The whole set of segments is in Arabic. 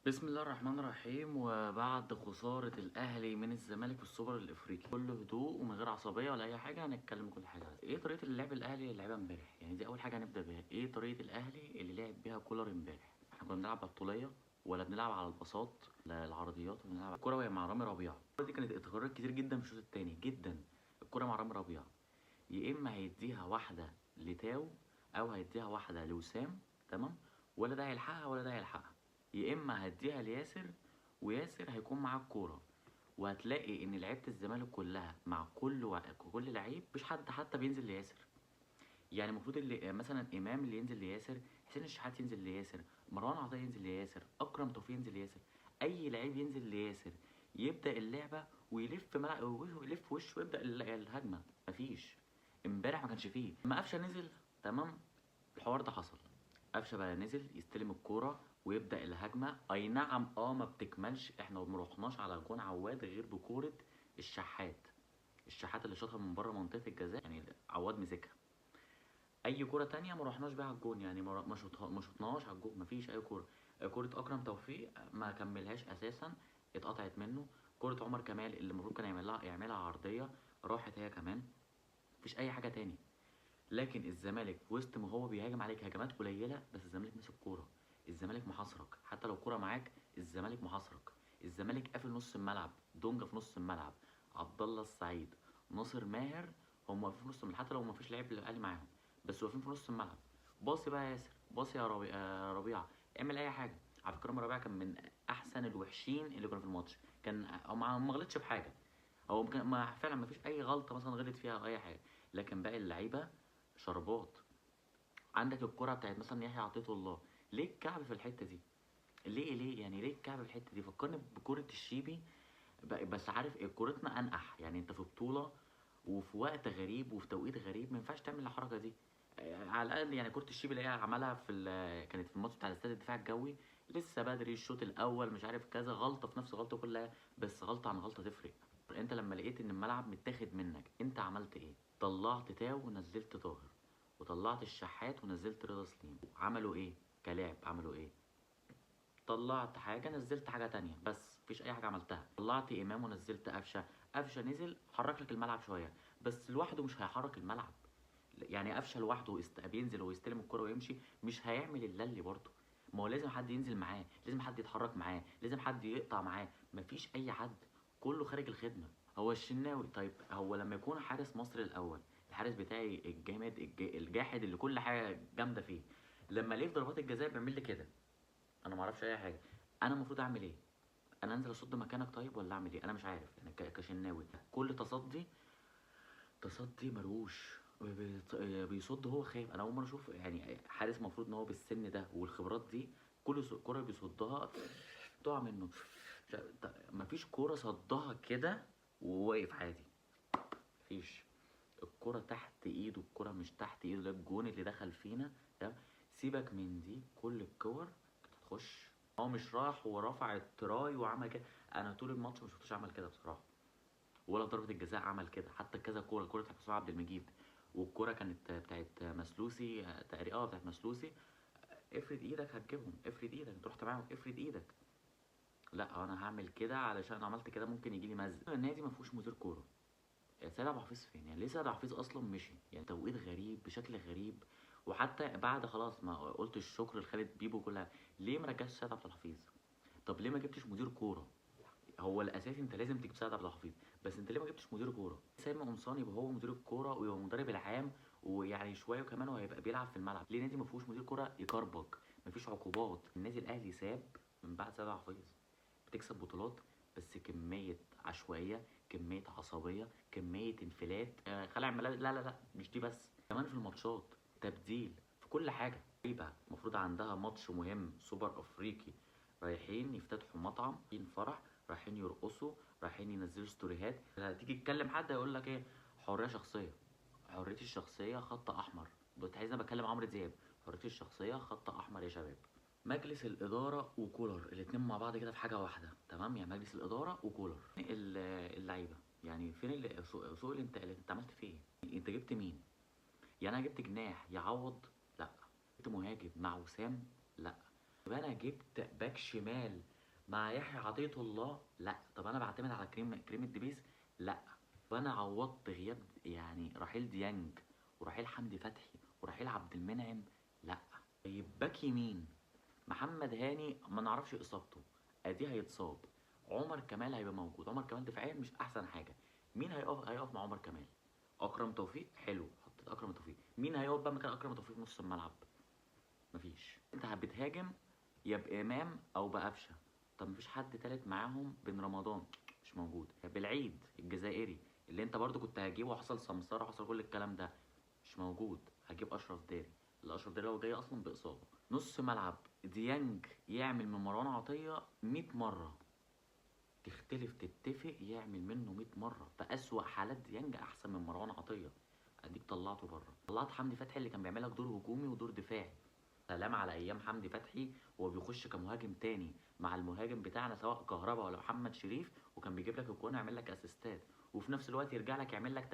بسم الله الرحمن الرحيم. وبعد خسارة الأهلي من الزمالك في السوبر الأفريقي بكل هدوء ومن غير عصبية ولا أي حاجة هنتكلم كل حاجة. إيه طريقة اللعب الأهلي اللي لعبها امبارح؟ يعني دي أول حاجة هنبدأ بيها. إيه طريقة الأهلي اللي لعب بيها كولر امبارح؟ إحنا كنا بنلعب على الطولية ولا بنلعب على البساط لا العرضيات ولا بنلعب الكورة وهي مع رامي ربيعة؟ الكورة دي كانت اتغيرت كتير جدا في الشوط التاني جدا. الكورة مع رامي ربيعة يا إما هيديها واحدة لتاو أو هيديها واحدة لوسام، تمام؟ ولا ده هيلحقها ولا ده هيلحقها. يا اما هديها لياسر وياسر هيكون معاه الكوره، وهتلاقي ان لعيبه الزمالك كلها مع كل لعيب مفيش حد حتى بينزل لياسر. يعني المفروض اللي مثلا امام اللي ينزل لياسر، حسين الشحات ينزل لياسر، مروان عطيه ينزل لياسر، اكرم توفيق ينزل لياسر، اي لعيب ينزل لياسر يبدا اللعبه ويلف ملعب ويلف وشه ويبدا الهجمه. مفيش. امبارح ما كانش فيه. لما قفشه نزل، تمام، الحوار ده حصل. قفشه بقى نزل يستلم الكوره ويبدا الهجمه. اي نعم، ما بتكملش. احنا ما رحناش على جون عواد غير بكوره الشحات. الشحات اللي شاطها من بره منطقه الجزاء، يعني عواد مسكها. اي كوره تانية ما رحناش بيها على الجون، يعني ما شطناهاش على الجون. مفيش اي كوره. كوره اكرم توفيق ما كملهاش اساسا، اتقطعت منه. كوره عمر كمال اللي المفروض كان يعملها عرضيه راحت هي كمان. مفيش اي حاجه تاني. لكن الزمالك وسط ما هو بيهاجم عليك هجمات قليله، بس الزمالك مسك كوره. الزمالك محاصرك حتى لو كوره معاك. الزمالك محاصرك. الزمالك قافل نص الملعب. دونجا في نص الملعب، عبد الله السعيد، ناصر ماهر. هم واقفين في نص الملعب حتى لو ما فيش لعيب الاهلي معاهم، بس واقفين في نص الملعب. باصي بقى يا ياسر، باصي يا ربيعه، اعمل اي حاجه. على فكره رامي ربيعه كان من احسن الوحشين اللي كانوا في الماتش. كان هو ما غلطش في حاجه. هو ما فعلا ما فيش اي غلطه مثلا غلط فيها او اي حاجه. لكن باقي اللعيبه شربات. عندك الكرة بتاعت مثلا يحيى عطية الله، ليه الكعب في الحتة دي؟ ليه يعني ليه الكعب في الحتة دي؟ فكرني بكرة الشيبي. بس عارف إيه، كورتنا انقح. يعني انت في بطولة وفي وقت غريب وفي توقيت غريب، ما ينفعش تعمل الحركة دي. على الاقل يعني كرة الشيبي اللي هي عملها كانت في الماتش بتاع الاستاد الدفاع الجوي. لسه بدري الشوط الاول، مش عارف كذا غلطة في نفس غلطة كلها، بس غلطة عن غلطة تفرق. انت لما لقيت ان الملعب متاخد منك، انت عملت ايه؟ طلعت تاو ونزلت طاهر، وطلعت الشحات ونزلت رضا سليم. عملوا ايه كلاعب؟ عملوا ايه؟ طلعت حاجه نزلت حاجه تانية، بس مفيش اي حاجه عملتها. طلعت امام ونزلت قفشه. قفشه نزل حرك لك الملعب شويه، بس لوحده مش هيحرك الملعب. يعني قفشه لوحده بينزل ويستلم الكرة ويمشي، مش هيعمل اللي برضه. ما هو لازم حد ينزل معاه، لازم حد يتحرك معاه، لازم حد يقطع معاه. مفيش اي حد، كله خارج الخدمه. هو الشناوي طيب، هو لما يكون حارس مصر الاول، الحارس بتاعي الجامد الجاحد اللي كل حاجه جامده فيه، لما ليه في ضربات الجزاء بيعمل لي كده؟ انا ما اعرفش اي حاجه. انا المفروض اعمل ايه؟ انا انزل اصد مكانك طيب ولا اعمل ايه؟ انا مش عارف. يعني كشناوي كل تصدي ملوش بيصد هو خايف. انا اول مره اشوف يعني حارس المفروض ان هو بالسن ده والخبرات دي كل كره بيصدها تقع منه. مفيش كوره صدها كده وواقف عادي. مفيش. الكرة تحت ايده، الكرة مش تحت ايده. ده الجون اللي دخل فينا ده. سيبك من دي، كل الكور كانت هتخش. هو مش راح ورفع التراي وعمل كده. انا طول الماتش ما شفتوش عمل كده بصراحة. ولا في ضربة الجزاء عمل كده. حتى كذا كورة، الكورة بتاعت حسام عبد المجيد، والكورة كانت بتاعت مسلوسي تقريبا، بتاعت مسلوسي. افرد ايدك هتجيبهم، افرد ايدك انت رحت معاهم، افرد ايدك. لا انا هعمل كده علشان عملت كده ممكن يجي لي مزق. النادي ما فيهوش مدير كورة. سيد عبد الحفيظ فين؟ يعني ليه سيد عبد الحفيظ اصلا مشي؟ يعني توقيت غريب بشكل غريب. وحتى بعد خلاص ما قلت الشكر لخالد بيبو كلها، ليه ما رجعش سيد عبد الحفيظ؟ طب ليه ما جبتش مدير كوره؟ هو الاساسي انت لازم تجيب سيد عبد الحفيظ، بس انت ليه ما جبتش مدير كوره؟ سامي قمصان يبقى هو مدير الكوره ويبقى المدرب العام، ويعني شويه وكمان وهيبقى بيلعب في الملعب. ليه نادي ما فيهوش مدير كوره يكربك؟ ما فيش عقوبات. النادي الاهلي ساب من بعد سيد عبد الحفيظ. بتكسب بطولات، بس كمية عشوائية، كمية عصبية، كمية انفلات، خلع ملابس. لا لا لا، مش دي بس، كمان في الماتشات تبديل في كل حاجة. لعيبة المفروض عندها ماتش مهم سوبر افريقي، رايحين يفتتحوا مطعم، رايحين فرح، رايحين يرقصوا، رايحين ينزلوا ستوريهات. هتيجي تكلم حد هيقول لك ايه؟ حرية شخصية. حريتي الشخصية خط احمر. عايزني بكلم عمرو دياب؟ حريتي الشخصية خط احمر يا شباب. مجلس الإدارة وكولر الاتنين مع بعض كده في حاجة واحدة، تمام؟ يعني مجلس الإدارة وكولر. اللعيبة يعني فين؟ سوق الانتقالات انت عملت فيه ايه؟ انت جبت مين؟ يعني انا جبت جناح يعوض؟ لا. جبت مهاجم مع وسام؟ لا. يبقى انا جبت باك شمال مع يحيى عطية الله لا. طب انا بعتمد على كريم الدبيس لا. فانا عوضت غياب يعني رحيل ديانج ورحيل حمدي فتحي ورحيل عبد المنعم لا. طيب باك يمين محمد هاني ما نعرفش اصابته، ادي هيتصاب. عمر كمال هيبقى موجود، عمر كمال دفاعيا مش احسن حاجه. مين هيقف مع عمر كمال؟ اكرم توفيق. حلو، حطيت اكرم توفيق. مين هيقف بقى مكان اكرم توفيق في نص الملعب؟ مفيش. انت بتهاجم يا بامام او بقفشه. طب مفيش حد تالت معاهم؟ بن رمضان مش موجود. يا بالعيد الجزائري اللي انت برضو كنت هجيبه، وحصل سمساره وحصل كل الكلام ده، مش موجود. هجيب اشرف داري. الاشرف داري هو جاي اصلا باصابه. نص ملعب ديانج يعمل من مروان عطيه 100 مره، تختلف تتفق يعمل منه 100 مره. في اسوأ حالات ديانج احسن من مروان عطيه. اديك طلعته بره. طلعت حمدي فتحي اللي كان بيعمل لك دور هجومي ودور دفاعي. سلام على ايام حمدي فتحي وهو بيخش كمهاجم تاني مع المهاجم بتاعنا سواء كهربا ولا محمد شريف، وكان بيجيب لك الجون ويعمل لك اسيستات، وفي نفس الوقت يرجع لك يعمل لك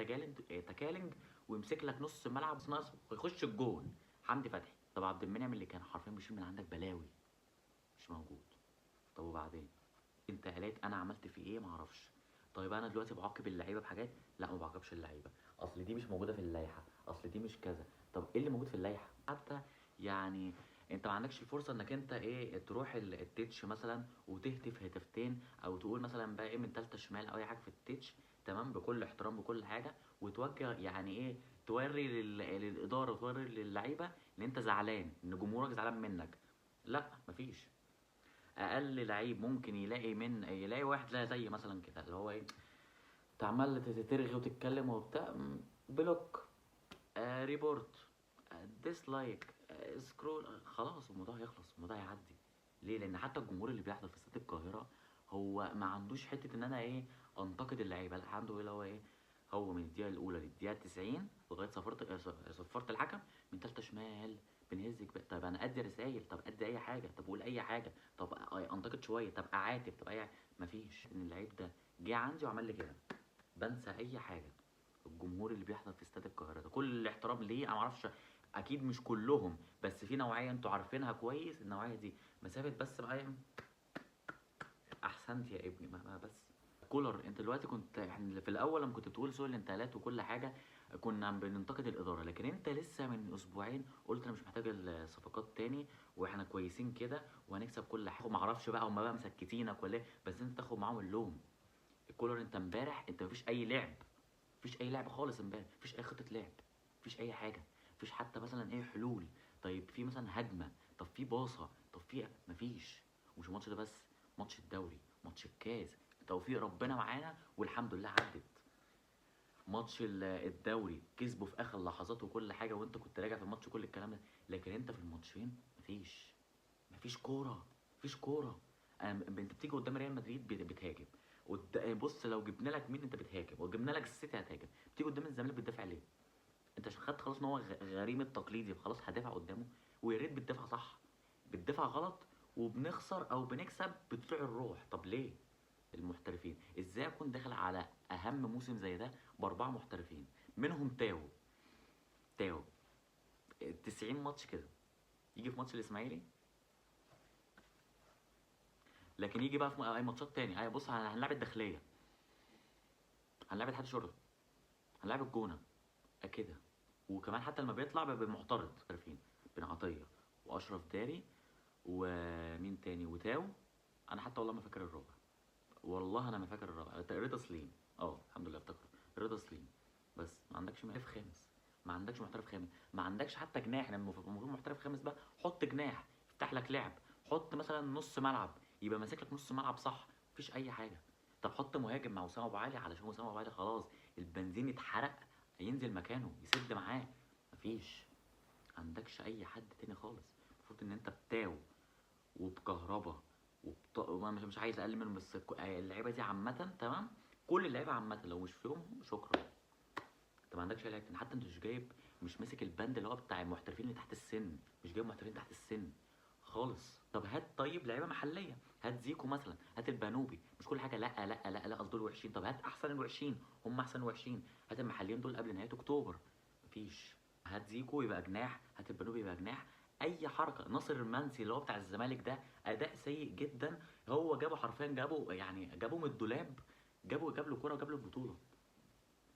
تكالنج ويمسك لك نص ملعب ناقص ويخش الجون. حمدي فتحي. طب عبد المنعم اللي كان حرفيا بيشيل من عندك بلاوي مش موجود. طب وبعدين انت قالت انا عملت فيه ايه؟ معرفش. طيب انا دلوقتي بعاقب اللعيبه بحاجات؟ لا ما بعاقبش اللعيبه. اصل دي مش موجوده في اللائحه، اصل دي مش كذا. طب ايه اللي موجود في اللائحه حتى؟ يعني انت ما عندكش الفرصه انك انت ايه تروح التتش مثلا وتهتف هتفتين، او تقول مثلا بقى ايه من تالتة شمال او اي حاجه في التتش، تمام، بكل احترام بكل حاجه، وتوجه يعني ايه، توري للاداره وتوري للعيبه ان انت زعلان، ان جمهورك زعلان منك. لا مفيش. اقل لعيب ممكن يلاقي واحد لا زي مثلا كده اللي هو ايه، انت عمال ترغي وتتكلم وبتاع، بلوك، ريبورت، ديسلايك، سكرول، خلاص الموضوع هيخلص، الموضوع هيعدي. ليه؟ لان حتى الجمهور اللي بيحضر في استاد القاهره هو ما عندوش حته ان انا ايه انتقد اللعيبه، لا عنده ايه اللي هو ايه، هو من الدقيقه الاولى للدقيقه 90 لغايه صفرت الحكم من تالتة شمال بنهزك بقى. طب انا ادي رسايل، طب ادي اي حاجه، طب قول اي حاجه، طب انتقد شويه، طب اعاتب، طب اي. مفيش. ان اللعيب ده جه عندي وعمل لي كده، بنسى اي حاجه. الجمهور اللي بيحضر في استاد القاهره ده كل الاحترام ليه، انا معرفش اكيد مش كلهم، بس في نوعيه انتوا عارفينها كويس، النوعيه دي مسافه بس معايا. احسنت يا ابني، ما بس. كولر، انت دلوقتي كنت احنا في الاول لما كنت بتقول سوق الانتقالات وكل حاجه كنا بننتقد الاداره، لكن انت لسه من اسبوعين قلت انا مش محتاج الصفقات تاني واحنا كويسين كده وهنكسب كل حاجه. ما اعرفش بقى هم بقى مسكتينك ولا ايه، بس انت تاخد معاهم اللوم. الكولر انت امبارح انت مفيش اي لعب، مفيش اي لعب خالص امبارح، مفيش اي خطه لعب، مفيش اي حاجه، مفيش حتى مثلا ايه حلول. طيب في مثلا هجمه، طب في باصه، طب في مفيش. ومش الماتش ده بس، ماتش الدوري، ماتش الكاس، توفيق ربنا معانا والحمد لله عدت. ماتش الدوري كسبه في اخر لحظات وكل حاجه وانت كنت راجع في الماتش كل الكلام ده، لكن انت في الماتشين مفيش. مفيش كوره، مفيش كوره. انت بتيجي قدام ريال مدريد بتهاجم، بص لو جبنا لك مين انت بتهاجم، وجبنا لك السيتي هتهاجم، بتيجي قدام الزمالك بتدافع ليه؟ انت عشان خدت خلاص ان هو غريم التقليدي خلاص هدافع قدامه. ويا ريت بتدافع صح، بتدافع غلط وبنخسر او بنكسب بتطيع الروح. طب ليه؟ المحترفين ازاي اكون داخل على اهم موسم زي ده باربعه محترفين منهم تاو 90 ماتش كده، يجي في ماتش الاسماعيلي، لكن يجي بقى في اي ماتشات تاني اي بص هنلعب الداخليه، هنلعب اتحاد الشرطه، هنلعب الجونه كده. وكمان حتى لما بيطلع بيبقى معترض محترفين، بن عطيه واشرف داري ومين تاني وتاو. انا حتى والله ما فاكر الرابع، والله انا ما فاكر الرابع. رضا سليم، الحمد لله افتكر رضا سليم. بس ما عندكش محترف خامس، ما عندكش محترف خامس، ما عندكش حتى جناح. لما المفروض محترف خامس بقى حط جناح يفتح لك لعب، حط مثلا نص ملعب يبقى ماسك لك نص ملعب صح. مفيش اي حاجه. طب حط مهاجم مع وسام ابو علي علشان وسام ابو علي خلاص البنزين اتحرق، ينزل مكانه يسد معاه. مفيش. عندكش اي حد تاني خالص. المفروض ان انت بتاو وبكهربا وانا مش عايز اقل منهم، بس اللعيبه دي عامه تمام، كل اللعيبه عامه لو مش فيهم شكرا. انت ما عندكش اي لعيبه، حتى انت مش جايب، مش ماسك البند اللي هو بتاع المحترفين اللي تحت السن، مش جايب محترفين تحت السن خالص. طب هات طيب لعيبه محليه، هات زيكو مثلا، هات البنوبي، مش كل حاجه لا لا لا لا اصل دول وحشين. طب هات احسن الوحشين، هم احسن وحشين، هات المحليين دول قبل نهايه اكتوبر. مفيش. هات زيكو يبقى جناح، هات البنوبي يبقى جناح. اي حركه. ناصر المنسي اللي هو بتاع الزمالك ده اداء سيء جدا. هو جابه حرفيا، جابه يعني جابه من الدولاب، جاب له كوره وجاب له البطوله.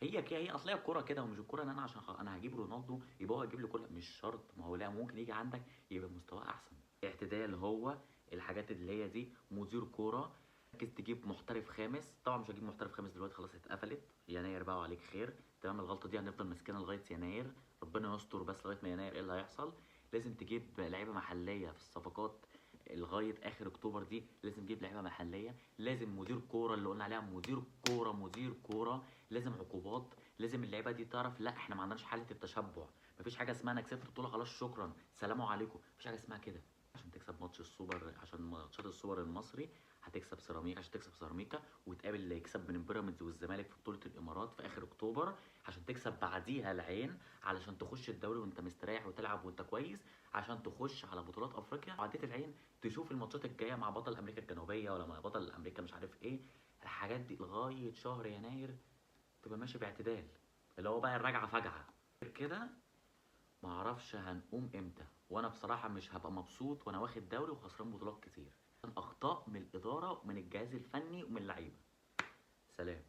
هي كده، هي اصليه الكوره كده، ومش الكوره ان انا عشان انا هجيب رونالدو يبقى هو يجيب لي كوره، مش شرط. ما هو لا، ممكن يجي عندك يبقى مستواه احسن. اعتدال هو الحاجات اللي هي دي، مدير كوره. ركز تجيب محترف خامس. طبعا مش هجيب محترف خامس دلوقتي، خلاص اتقفلت. يناير بقى وعليك خير. تمام، الغلطه دي هنفضل ماسكينها لغايه يناير. ربنا يستر بس لغايه ما يناير ايه اللي هيحصل. لازم تجيب لعيبه محليه في الصفقات لغايه اخر اكتوبر دي. لازم تجيب لعيبه محليه. لازم مدير كوره، اللي قلنا عليها مدير كوره، مدير كوره. لازم عقوبات. لازم اللعيبه دي تعرف لا، احنا ما عندناش حاله التشبع. مفيش حاجه اسمها انا كسبت بطوله خلاص شكرا سلام عليكم، مفيش حاجه اسمها كده. عشان تكسب ماتش السوبر، عشان ماتشات السوبر المصري هتكسب سيراميكا، عشان تكسب سيراميكا وتقابل اللي يكسب من بيراميدز والزمالك في بطوله الامارات في اخر اكتوبر، عشان تكسب بعديها العين، علشان تخش الدوري وانت مستريح وتلعب وانت كويس، عشان تخش على بطولات افريقيا. وعديت العين تشوف الماتشات الجايه مع بطل امريكا الجنوبيه ولا مع بطل امريكا مش عارف ايه. الحاجات دي لغايه شهر يناير تبقى ماشي باعتدال، اللي هو بقى الرجعه فجعه. غير كده معرفش هنقوم امتى. وانا بصراحه مش هبقى مبسوط وانا واخد دوري وخسران بطولات كتير. اخطاء من الاداره ومن الجهاز الفني ومن اللعيبه. سلام.